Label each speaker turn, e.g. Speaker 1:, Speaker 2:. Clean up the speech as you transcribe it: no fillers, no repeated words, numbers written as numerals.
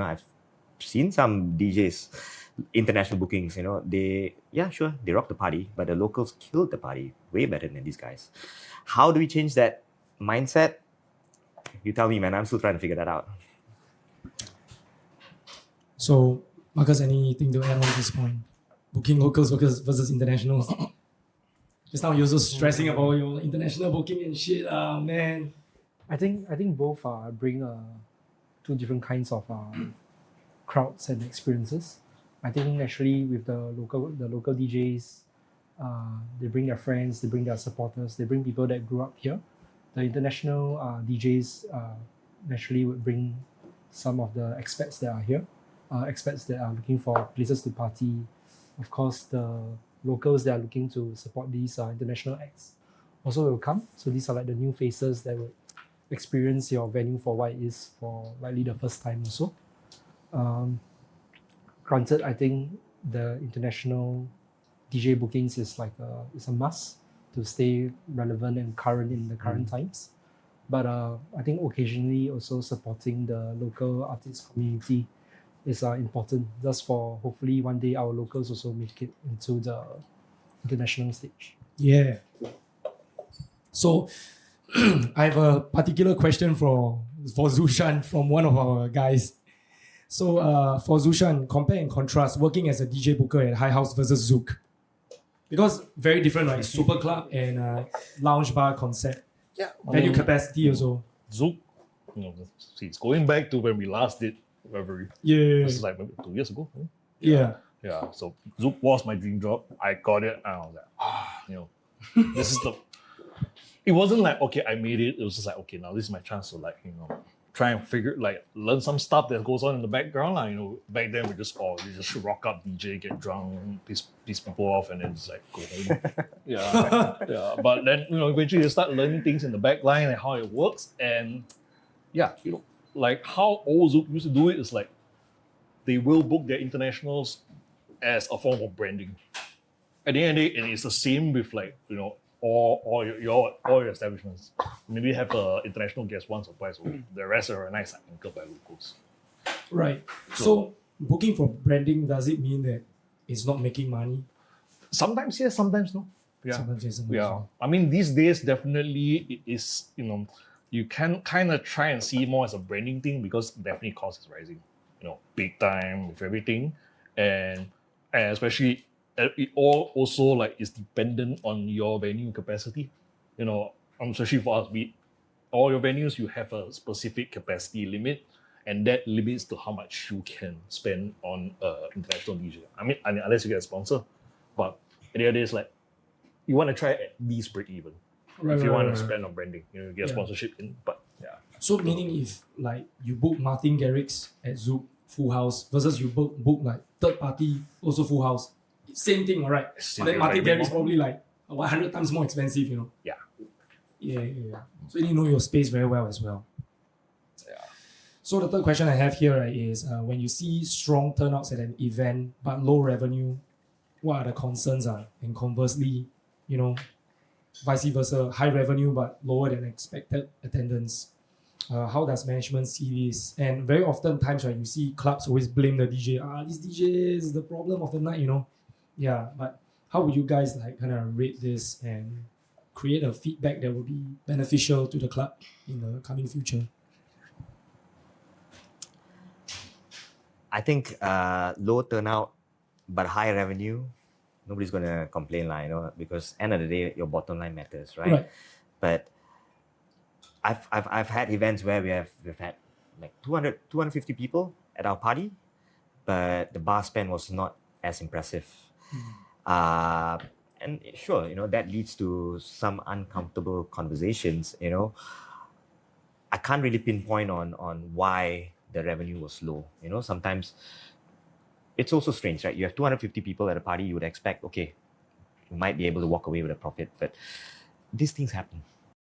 Speaker 1: I've seen some DJs, international bookings, they rock the party, but the locals killed the party way better than these guys. How do we change that mindset? You tell me, man. I'm still trying to figure that out.
Speaker 2: So, Marcus, anything to add on this point? Booking locals versus internationals. Just now you're also stressing about your international booking and shit. Man.
Speaker 3: I think both bring two different kinds of crowds and experiences. I think naturally with the local DJs, they bring their friends, they bring their supporters, they bring people that grew up here. The international DJs naturally would bring some of the expats that are here, expats that are looking for places to party. Of course, the locals that are looking to support these international acts also will come. So these are like the new faces that will experience your venue for what it is for likely the first time also. Granted, I think the international DJ bookings is like it's a must to stay relevant and current in the current times. But I think occasionally also supporting the local artist community is important, just for hopefully one day our locals also make it into the international stage.
Speaker 2: Yeah. So I have a particular question for Zushan from one of our guys. So for Zushan, compare and contrast working as a DJ booker at High House versus Zouk. Because very different, like super club and lounge bar concept.
Speaker 4: Yeah.
Speaker 2: Venue capacity also.
Speaker 4: Zouk, see, it's going back to when we last did revelry.
Speaker 2: Yeah.
Speaker 4: This is like maybe 2 years ago.
Speaker 2: Yeah.
Speaker 4: Yeah. So Zouk was my dream job. I got it and I was like, this is the. It wasn't like, okay, I made it. It was just like, okay, now this is my chance to try and learn some stuff that goes on in the background. Back then we just rock up, DJ, get drunk, piss people off, and then just like go home. Yeah. But then, eventually you start learning things in the back line and how it works. And like how old Zouk used to do it is like, they will book their internationals as a form of branding. At the end of the day, and it's the same with all your establishments. Maybe have an international guest once or twice a week. The rest are nice and anchored by locals.
Speaker 2: Right. So booking for branding, does it mean that it's not making money?
Speaker 4: Sometimes yes, sometimes no. Yeah.
Speaker 2: Sometimes yes, sometimes
Speaker 4: Yeah.
Speaker 2: no.
Speaker 4: I mean, these days definitely it is, you can kind of try and see more as a branding thing because definitely cost is rising, big time with everything. And especially it all also is dependent on your venue capacity. Especially for us, all your venues, you have a specific capacity limit, and that limits to how much you can spend on international DJ. I mean, unless you get a sponsor. But at the end of the day, you want to try at least break even. If you want to spend on branding, get sponsorship in. But yeah.
Speaker 2: So meaning if you book Martin Garrix at Zouk full house versus you book third party also full house, same thing, all right? But then Martin Garrix probably 100 times more expensive,
Speaker 4: Yeah.
Speaker 2: Yeah. So you need to know your space very well as well.
Speaker 4: Yeah.
Speaker 2: So the third question I have here is when you see strong turnouts at an event but low revenue, what are the concerns? And conversely, vice versa, high revenue but lower than expected attendance. How does management see this? And very often times, you see clubs always blame the DJ. This DJ is the problem of the night, Yeah, but how would you guys kind of rate this and create a feedback that will be beneficial to the club in the coming future?
Speaker 1: I think low turnout but high revenue, nobody's gonna complain, because end of the day your bottom line matters, right? But I've had events where we've had 250 people at our party, but the bar spend was not as impressive. And sure, that leads to some uncomfortable conversations. I can't really pinpoint on why the revenue was low. Sometimes it's also strange, right? You have 250 people at a party, you would expect, okay, you might be able to walk away with a profit, but these things happen.